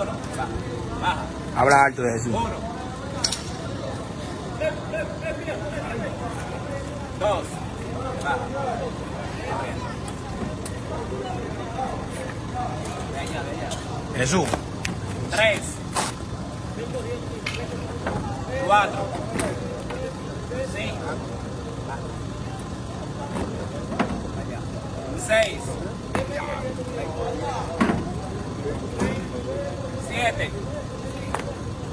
Uno. Baja. Habla alto de Jesús. Uno. Dos. Baja. Bella. Jesús. Tres. Cuatro. Cinco. Seis. Siete.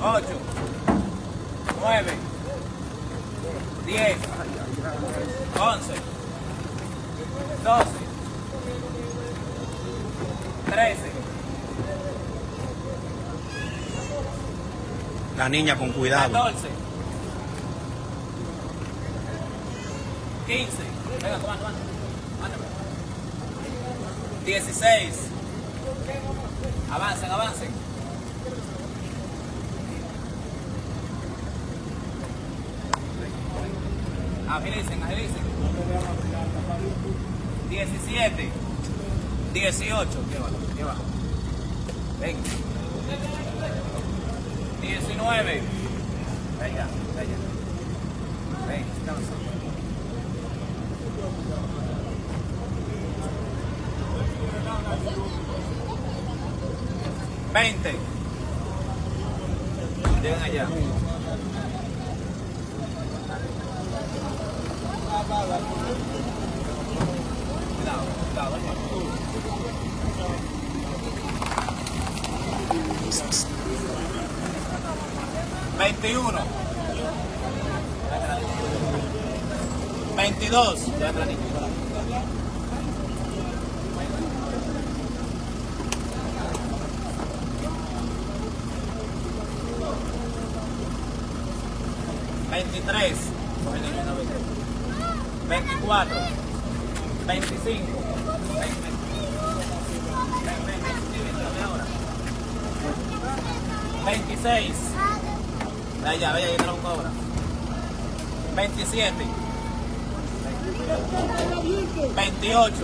Ocho. Nueve. 10. 11. 12. 13. La niña con cuidado. 14. 15. Venga, toma. 16. Avancen. Agilicen. 17. 18. Llévalo. Ven. 19. Venga. Ven, descansa. 20. Llegan allá. Cuidado. 21. 22. 23, 24, 25, 26, vaya, ahí te lo cobra, 27, 28,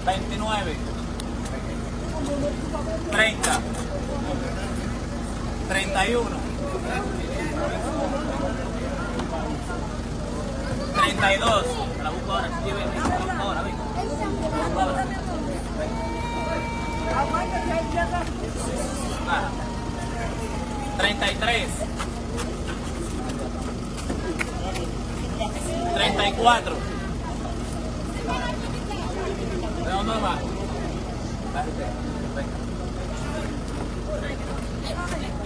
29, 30, 31, 32, me la busco ahora, ven, ven. 33, 34, ¿de dónde va?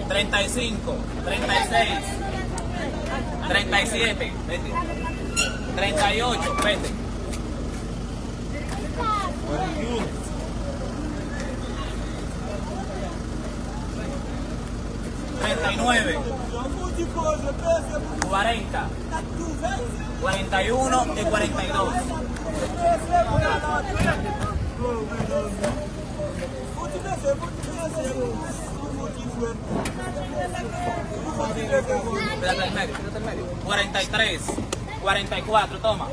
35, 36, 37, vete. 38, vete. 39, 40, 41 y 42. Quédate en medio. 43, 44, toma.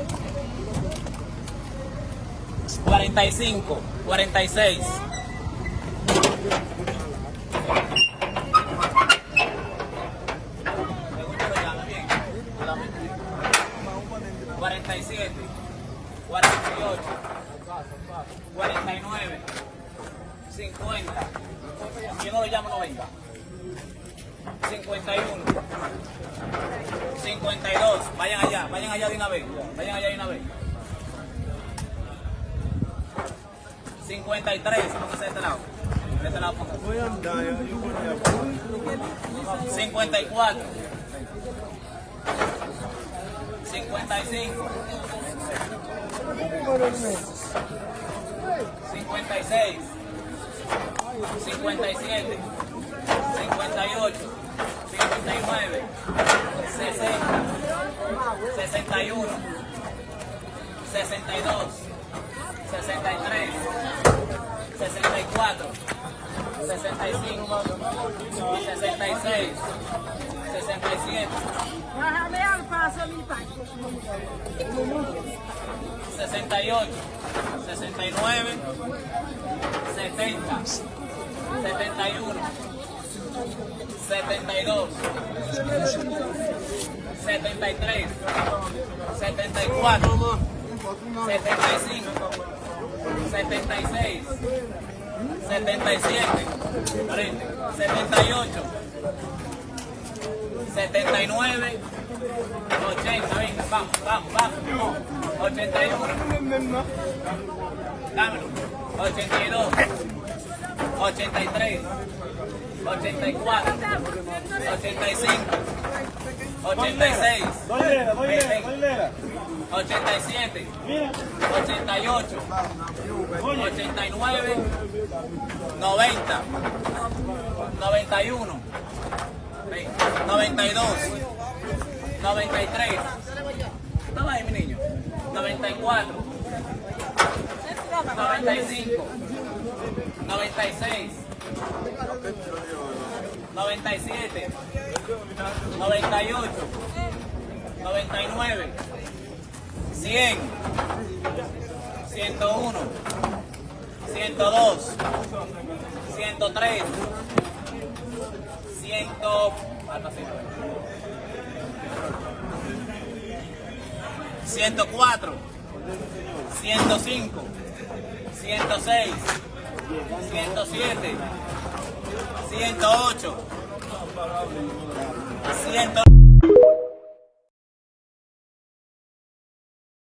45, 46. 47, 48, 49, 50. Si yo no lo llamo, no venga. 51, 52. Vayan allá de una vez. 53, pónganse de este lado. De este lado, pónganse. 54. 55, 56, 57, 58, 59, 60, 61, 62, 63, 64, 65, 66, 67. Bájame al paso, mi pai. 68, 69, 70, 71, 72, 73, 74, 75, 76, 77, 78, 79, 80, venga, vamos, 81, dámelo, 82, 83, 84, 85, 86, 87, 88, 89, 90, 91, 92, 93, estaba ahí mi niño, 94, 95, 96, 97, 98, 99, 100, 101, 102, 103, 100, algo así, 104, 105, 106, 107, 108, 100.